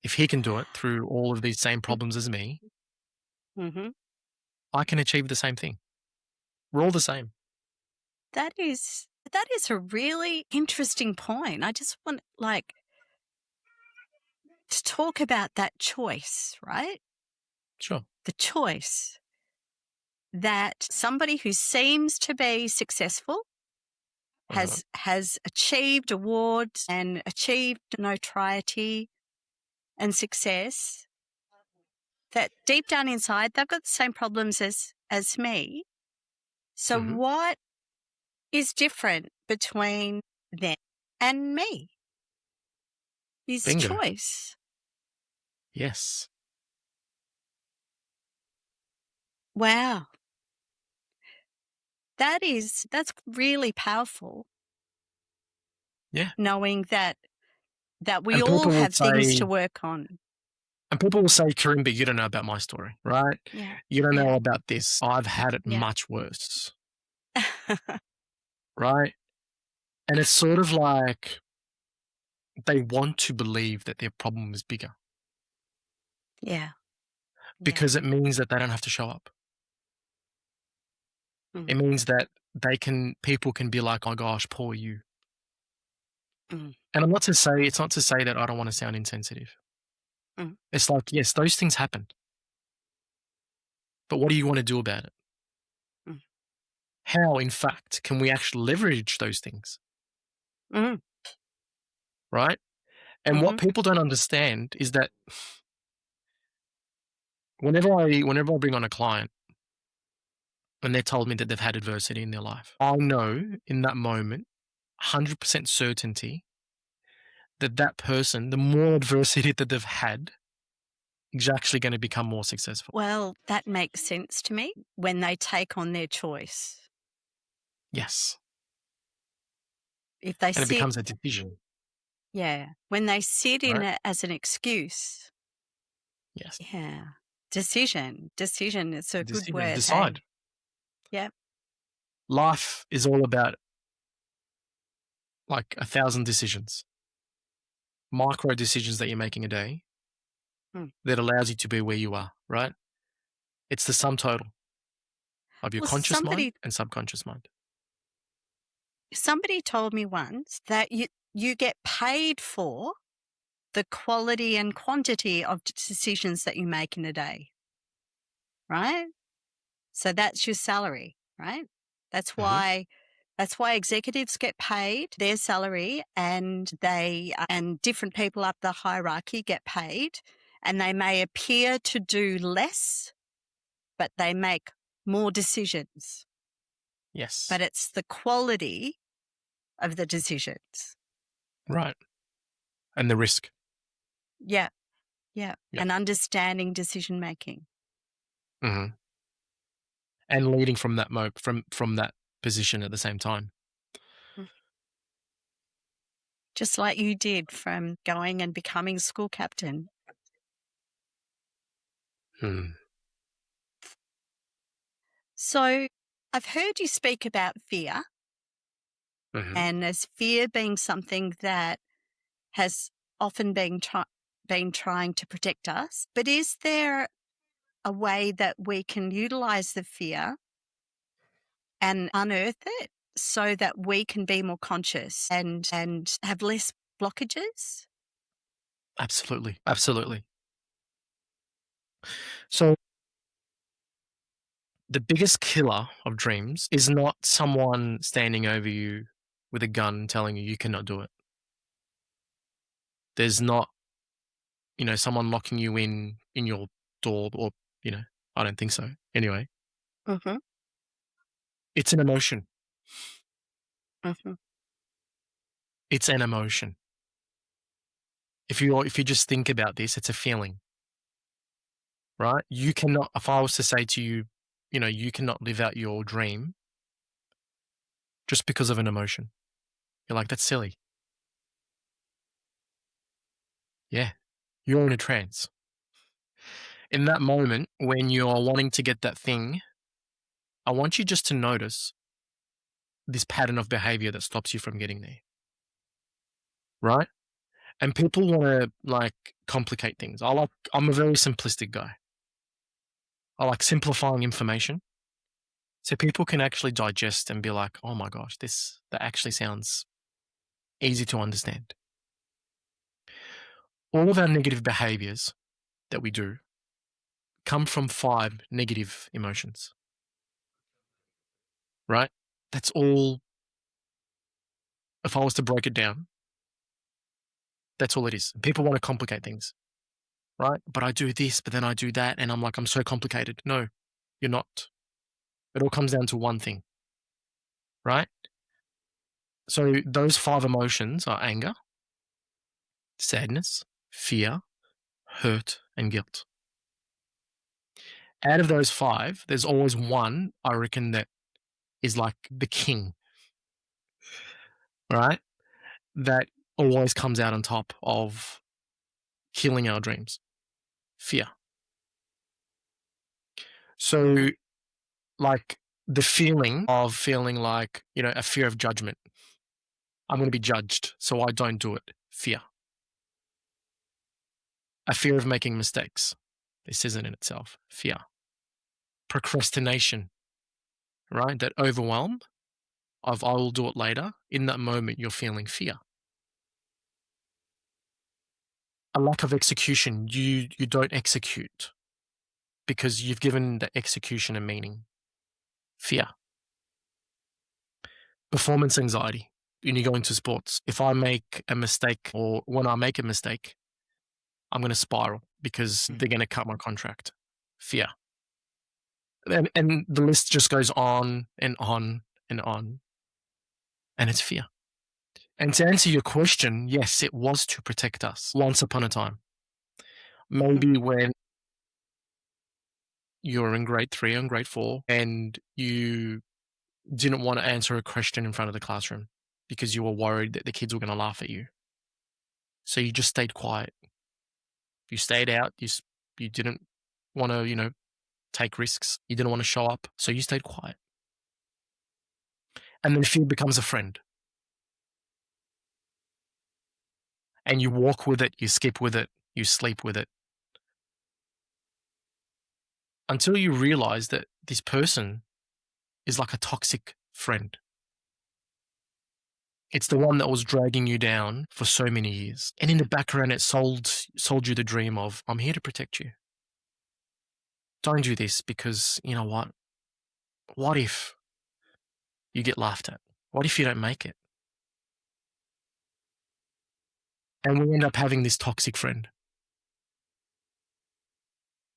Speaker 2: If he can do it through all of these same problems as me,
Speaker 1: Mm-hmm.
Speaker 2: I can achieve the same thing. We're all the same.
Speaker 1: That is a really interesting point. I just want to talk about that choice, right?
Speaker 2: Sure.
Speaker 1: The choice that somebody who seems to be successful has achieved awards and achieved notoriety and success, that deep down inside they've got the same problems as me. So what is different between them and me? Is
Speaker 2: Bingo.
Speaker 1: choice.
Speaker 2: Yes.
Speaker 1: Wow. That's really powerful.
Speaker 2: Yeah.
Speaker 1: Knowing that we
Speaker 2: And
Speaker 1: all
Speaker 2: people would
Speaker 1: have things
Speaker 2: say,
Speaker 1: to work on.
Speaker 2: Karim, but you don't know about my story, right?
Speaker 1: Yeah.
Speaker 2: You don't know
Speaker 1: Yeah.
Speaker 2: about this. I've had it
Speaker 1: Yeah.
Speaker 2: much worse, right? And it's sort of like they want to believe that their problem is bigger
Speaker 1: Yeah.
Speaker 2: because it means that they don't have to show up.
Speaker 1: Mm.
Speaker 2: It means that people can be like, oh gosh, poor you.
Speaker 1: Mm.
Speaker 2: And it's not to say that I don't want to sound insensitive.
Speaker 1: Mm.
Speaker 2: It's like, yes, those things happen. But what do you want to do about it?
Speaker 1: Mm.
Speaker 2: How, in fact, can we actually leverage those things?
Speaker 1: Mm.
Speaker 2: Right? And what people don't understand is that whenever I bring on a client and they're told me that they've had adversity in their life, I know in that moment, 100% certainty that that person, the more adversity that they've had, is actually going to become more successful.
Speaker 1: Well, that makes sense to me when they take on their choice.
Speaker 2: Yes.
Speaker 1: If they
Speaker 2: And it
Speaker 1: sit,
Speaker 2: becomes a decision,
Speaker 1: when they sit in
Speaker 2: right?
Speaker 1: it as an excuse,
Speaker 2: Yes.
Speaker 1: decision. It's a good
Speaker 2: Decision.
Speaker 1: word,
Speaker 2: Decide.
Speaker 1: hey? Yep.
Speaker 2: Life is all about like 1,000 decisions, micro decisions that you're making a day
Speaker 1: Mm.
Speaker 2: that allows you to be where you are, right? It's the sum total of your
Speaker 1: Well,
Speaker 2: conscious mind and subconscious mind.
Speaker 1: somebody told me once that you get paid for the quality and quantity of decisions that you make in a day, right? So that's your salary, right? That's
Speaker 2: Mhm.
Speaker 1: why executives get paid their salary, and and different people up the hierarchy get paid, and they may appear to do less, but they make more decisions.
Speaker 2: Yes.
Speaker 1: But it's the quality of the decisions.
Speaker 2: Right. And the risk.
Speaker 1: Yeah. Yeah.
Speaker 2: Yeah.
Speaker 1: And understanding decision making.
Speaker 2: Mhm. And leading from that from that position at the same time.
Speaker 1: Just like you did from going and becoming school captain.
Speaker 2: Mm.
Speaker 1: So I've heard you speak about fear,
Speaker 2: Mhm.
Speaker 1: and as fear being something that has often been trying to protect us. But is there a way that we can utilize the fear and unearth it so that we can be more conscious and have less blockages?
Speaker 2: Absolutely. Absolutely. So the biggest killer of dreams is not someone standing over you with a gun telling you you cannot do it. There's not, someone locking you in your door, or, I don't think so. Anyway,
Speaker 1: Mm-hmm.
Speaker 2: it's an emotion.
Speaker 1: Mm-hmm.
Speaker 2: It's an emotion. If you just think about this, it's a feeling, right? You cannot, if I was to say to you, you cannot live out your dream just because of an emotion. You're like, that's silly. Yeah. You're in a trance. In that moment, when you're wanting to get that thing, I want you just to notice this pattern of behavior that stops you from getting there, right? And people want to like complicate things. I'm a very simplistic guy. I like simplifying information so people can actually digest and be like, oh my gosh, that actually sounds easy to understand. All of our negative behaviors that we do come from 5 negative emotions, right? That's all. If I was to break it down, that's all it is. People want to complicate things, right? But I do this, but then I do that, and I'm like, I'm so complicated. No, you're not. It all comes down to one thing, right? So those 5 emotions are anger, sadness, fear, hurt, and guilt. Out of those 5, there's always one, I reckon, that is like the king, right? That always comes out on top of killing our dreams. Fear. So, like, the feeling of feeling like, a fear of judgment. I'm going to be judged, so I don't do it. Fear. A fear of making mistakes. This isn't in itself. Fear. Procrastination, right? That overwhelm of I will do it later. In that moment, you're feeling fear. A lack of execution. You don't execute because you've given the execution a meaning. Fear. Performance anxiety. When you go into sports, if I make a mistake or when I make a mistake, I'm going to spiral because they're going to cut my contract. Fear. And the list just goes on and on and on. And it's fear. And to answer your question, yes, it was to protect us once upon a time. Maybe when you're in grade 3 or grade 4 and you didn't want to answer a question in front of the classroom. because you were worried that the kids were going to laugh at you. So you just stayed quiet. You stayed out. You didn't want to, take risks. You didn't want to show up. So you stayed quiet. And then fear becomes a friend. And you walk with it, you skip with it, you sleep with it. Until you realize that this person is like a toxic friend. It's the one that was dragging you down for so many years. And in the background, it sold you the dream of, I'm here to protect you. Don't do this because, you know what? What if you get laughed at? What if you don't make it? And we end up having this toxic friend.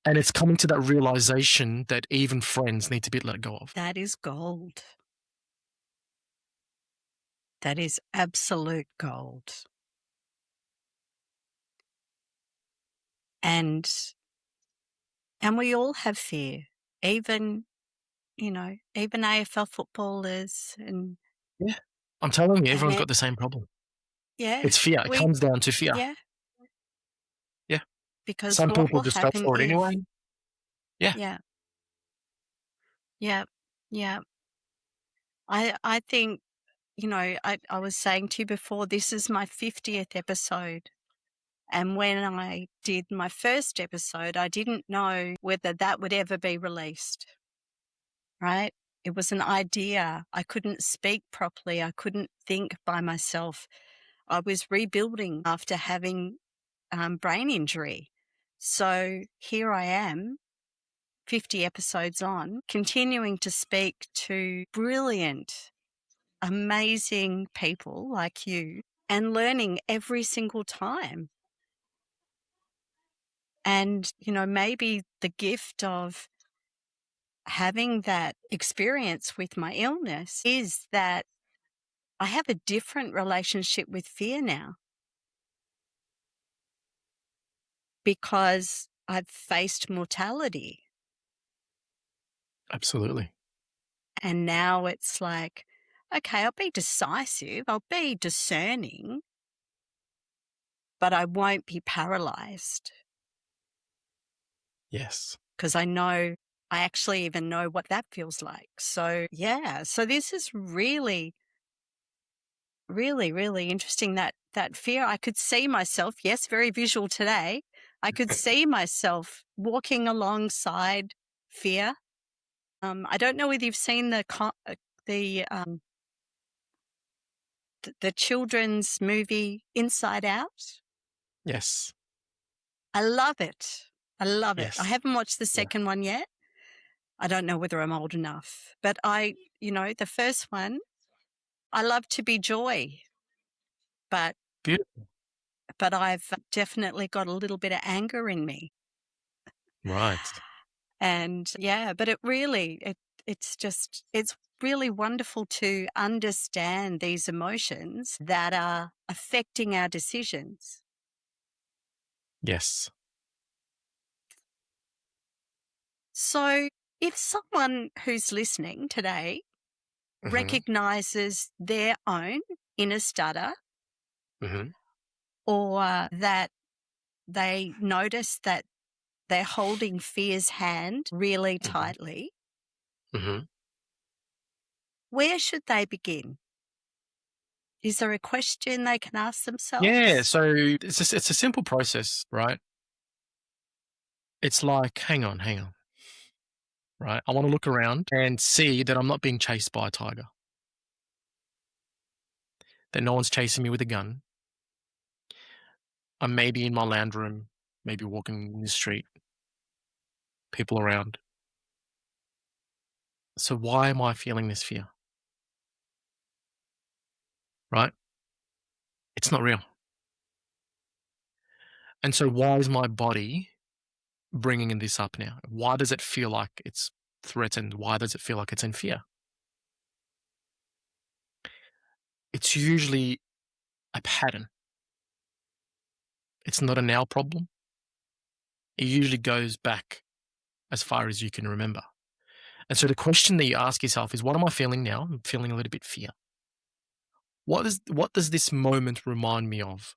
Speaker 2: And it's coming to that realization that even friends need to be let go of.
Speaker 1: That is gold. That is absolute gold. And we all have fear, even AFL footballers and
Speaker 2: Yeah. I'm telling you, everyone's
Speaker 1: and
Speaker 2: got the same problem.
Speaker 1: yeah,
Speaker 2: It's fear. It comes down to fear.
Speaker 1: yeah,
Speaker 2: Yeah.
Speaker 1: because
Speaker 2: Some
Speaker 1: what
Speaker 2: people
Speaker 1: will
Speaker 2: just go
Speaker 1: happen
Speaker 2: for it
Speaker 1: if
Speaker 2: anyway. Yeah.
Speaker 1: yeah. I think, I was saying to you before, this is my 50th episode. And when I did my first episode, I didn't know whether that would ever be released, right? It was an idea. I couldn't speak properly. I couldn't think by myself. I was rebuilding after having brain injury. So here I am, 50 episodes on, continuing to speak to brilliant, amazing people like you and learning every single time. And, maybe the gift of having that experience with my illness is that I have a different relationship with fear now because I've faced mortality.
Speaker 2: Absolutely.
Speaker 1: And now it's like, okay, I'll be decisive, I'll be discerning, but I won't be paralyzed.
Speaker 2: Yes.
Speaker 1: Because I actually even know what that feels like. So, yeah, so this is really, really, really interesting, that fear. I could see myself, yes, very visual today. I could see myself walking alongside fear. I don't know whether you've seen the children's movie Inside Out.
Speaker 2: Yes.
Speaker 1: I love it. I love it. I
Speaker 2: Yes.
Speaker 1: haven't watched the
Speaker 2: Yeah.
Speaker 1: second one yet. I don't know whether I'm old enough, but the first one, I love to be joy, but
Speaker 2: Beautiful.
Speaker 1: I've definitely got a little bit of anger in me.
Speaker 2: Right.
Speaker 1: And yeah, but it's really wonderful to understand these emotions that are affecting our decisions.
Speaker 2: Yes.
Speaker 1: So if someone who's listening today
Speaker 2: Mm-hmm.
Speaker 1: recognizes their own inner stutter,
Speaker 2: Mm-hmm.
Speaker 1: or that they notice that they're holding fear's hand really
Speaker 2: Mm-hmm.
Speaker 1: tightly,
Speaker 2: Mm-hmm.
Speaker 1: where should they begin? Is there a question they can ask themselves?
Speaker 2: Yeah. So it's a simple process, right? It's like, hang on. Right. I want to look around and see that I'm not being chased by a tiger, that no one's chasing me with a gun. I'm maybe in my lounge room, maybe walking in the street, people around. So why am I feeling this fear? Right? It's not real. And so why is my body bringing this up now? Why does it feel like it's threatened? Why does it feel like it's in fear? It's usually a pattern. It's not a now problem. It usually goes back as far as you can remember. And so the question that you ask yourself is, what am I feeling now? I'm feeling a little bit fear. What does this moment remind me of?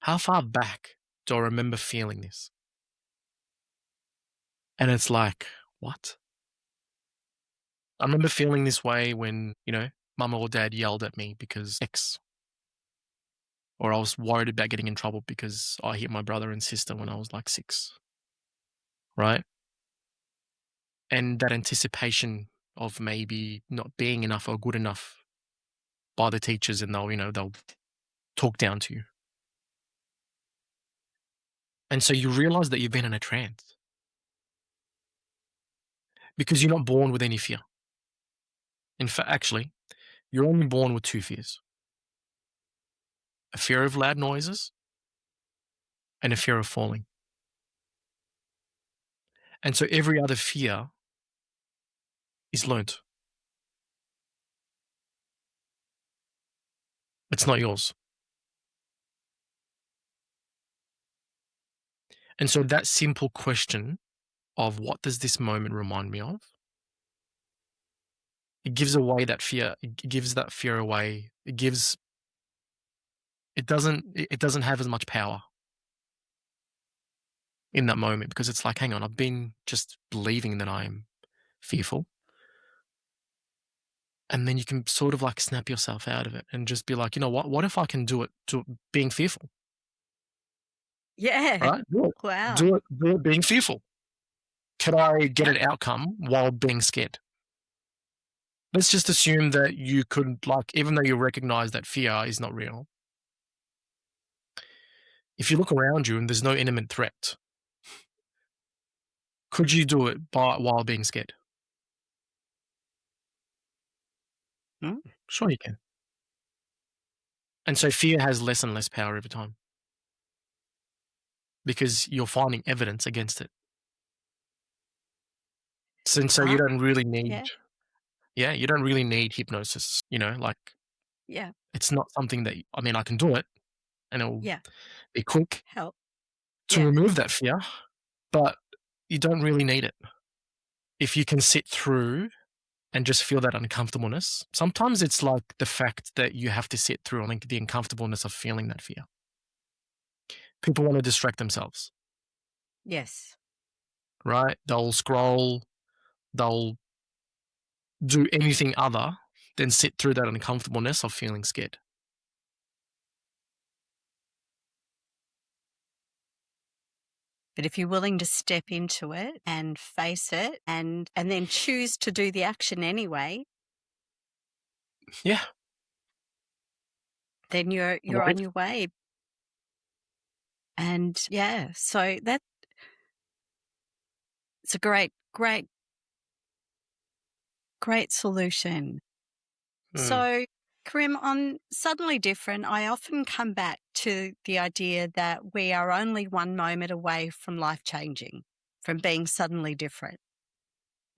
Speaker 2: How far back do I remember feeling this? And it's like, what? I remember feeling this way when, mum or dad yelled at me because X, or I was worried about getting in trouble because I hit my brother and sister when I was like 6, right? And that anticipation of maybe not being enough or good enough by the teachers, and they'll talk down to you. And so you realize that you've been in a trance because you're not born with any fear. In fact, actually, you're only born with 2 fears: a fear of loud noises and a fear of falling. And so every other fear is learnt. It's not yours. And so that simple question of what does this moment remind me of? It gives away that fear. It gives that fear away. It doesn't have as much power in that moment, because it's like, hang on, I've been just believing that I am fearful. And then you can sort of like snap yourself out of it and just be like, you know what if I can do it to being fearful,
Speaker 1: Yeah.
Speaker 2: right? Do it.
Speaker 1: Wow.
Speaker 2: Do it being fearful. Can I get
Speaker 1: Yep.
Speaker 2: an outcome while being scared? Let's just assume that you could, like, even though you recognize that fear is not real, if you look around you and there's no imminent threat, could you do it while being scared?
Speaker 1: Mm.
Speaker 2: Sure, you can. And so fear has less and less power over time because you're finding evidence against it. So you
Speaker 1: Ah,
Speaker 2: don't really need,
Speaker 1: yeah.
Speaker 2: yeah, you don't really need hypnosis. Like,
Speaker 1: Yeah.
Speaker 2: it's not something that, I mean, I can do it and it'll
Speaker 1: Yeah.
Speaker 2: be quick
Speaker 1: Help.
Speaker 2: to
Speaker 1: Yeah.
Speaker 2: remove that fear, but you don't really need it. If you can sit through and just feel that uncomfortableness, sometimes it's like the fact that you have to sit through, like, the uncomfortableness of feeling that fear. People want to distract themselves,
Speaker 1: Yes.
Speaker 2: right? They'll scroll, they'll do anything other than sit through that uncomfortableness of feeling scared.
Speaker 1: But if you're willing to step into it and face it and then choose to do the action anyway,
Speaker 2: Yeah.
Speaker 1: then you're
Speaker 2: Right.
Speaker 1: on your way. And yeah, so that's a great solution.
Speaker 2: Mm.
Speaker 1: So, Karim, on Suddenly Different, I often come back to the idea that we are only one moment away from life changing, from being suddenly different.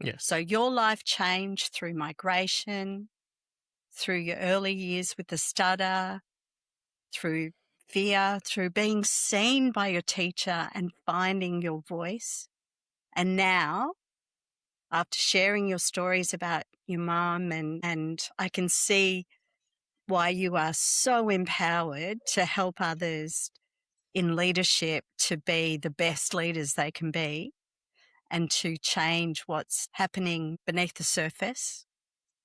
Speaker 2: Yes.
Speaker 1: So, your life changed through migration, through your early years with the stutter, through fear, through being seen by your teacher and finding your voice. And now, after sharing your stories about your mum, and I can see why you are so empowered to help others in leadership to be the best leaders they can be and to change what's happening beneath the surface.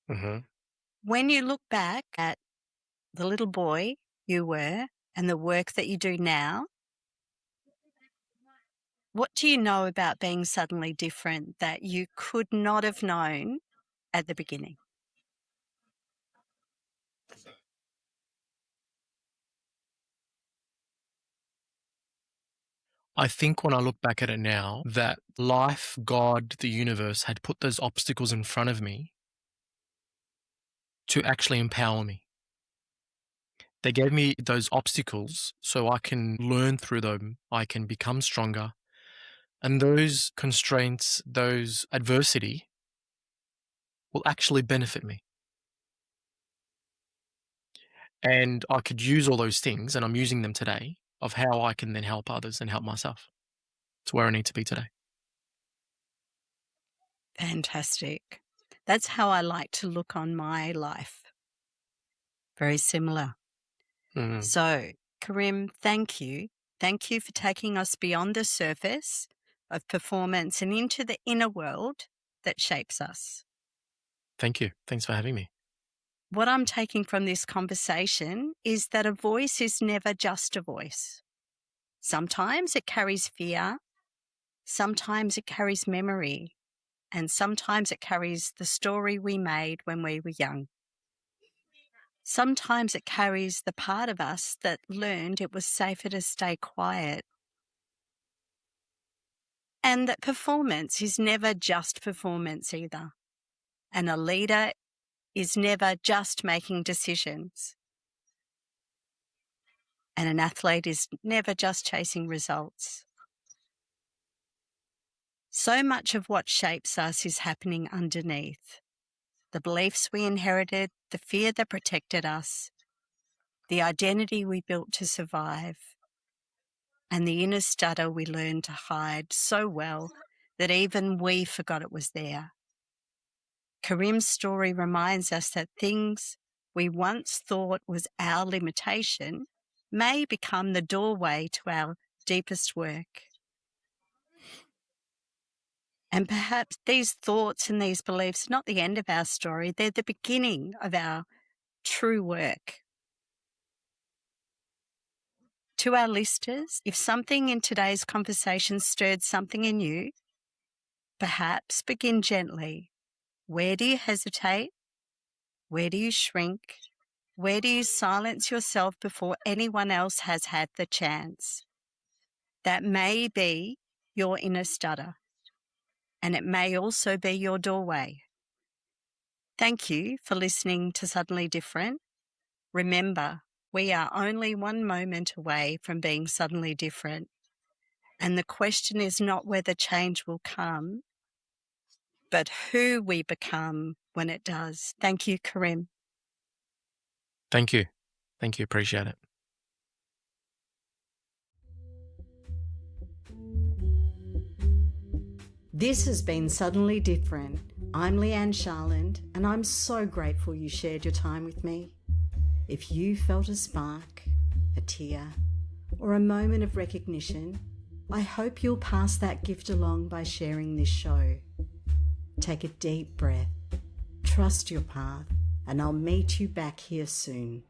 Speaker 2: Mhm.
Speaker 1: When you look back at the little boy you were and the work that you do now, what do you know about being suddenly different that you could not have known at the beginning?
Speaker 2: I think when I look back at it now, that life, God, the universe had put those obstacles in front of me to actually empower me. They gave me those obstacles so I can learn through them, I can become stronger. And those constraints, those adversity will actually benefit me. And I could use all those things, and I'm using them today, of how I can then help others and help myself to where I need to be today.
Speaker 1: Fantastic. That's how I like to look on my life. Very similar.
Speaker 2: Mm.
Speaker 1: So, Karim, thank you. Thank you for taking us beyond the surface of performance and into the inner world that shapes us.
Speaker 2: Thank you. Thanks for having me.
Speaker 1: What I'm taking from this conversation is that a voice is never just a voice. Sometimes it carries fear, sometimes it carries memory, and sometimes it carries the story we made when we were young. Sometimes it carries the part of us that learned it was safer to stay quiet. And that performance is never just performance either. And a leader is never just making decisions. And an athlete is never just chasing results. So much of what shapes us is happening underneath. The beliefs we inherited, the fear that protected us, the identity we built to survive, and the inner stutter we learned to hide so well that even we forgot it was there. Karim's story reminds us that things we once thought was our limitation may become the doorway to our deepest work. And perhaps these thoughts and these beliefs are not the end of our story, they're the beginning of our true work. To our listeners, if something in today's conversation stirred something in you, perhaps begin gently. Where do you hesitate? Where do you shrink? Where do you silence yourself before anyone else has had the chance? That may be your inner stutter, and it may also be your doorway. Thank you for listening to Suddenly Different. Remember, we are only one moment away from being suddenly different. And the question is not whether change will come, but who we become when it does. Thank you, Karim.
Speaker 2: Thank you. Thank you. Appreciate it.
Speaker 1: This has been Suddenly Different. I'm Leigh-Anne Sharland, and I'm so grateful you shared your time with me. If you felt a spark, a tear, or a moment of recognition, I hope you'll pass that gift along by sharing this show. Take a deep breath, trust your path, and I'll meet you back here soon.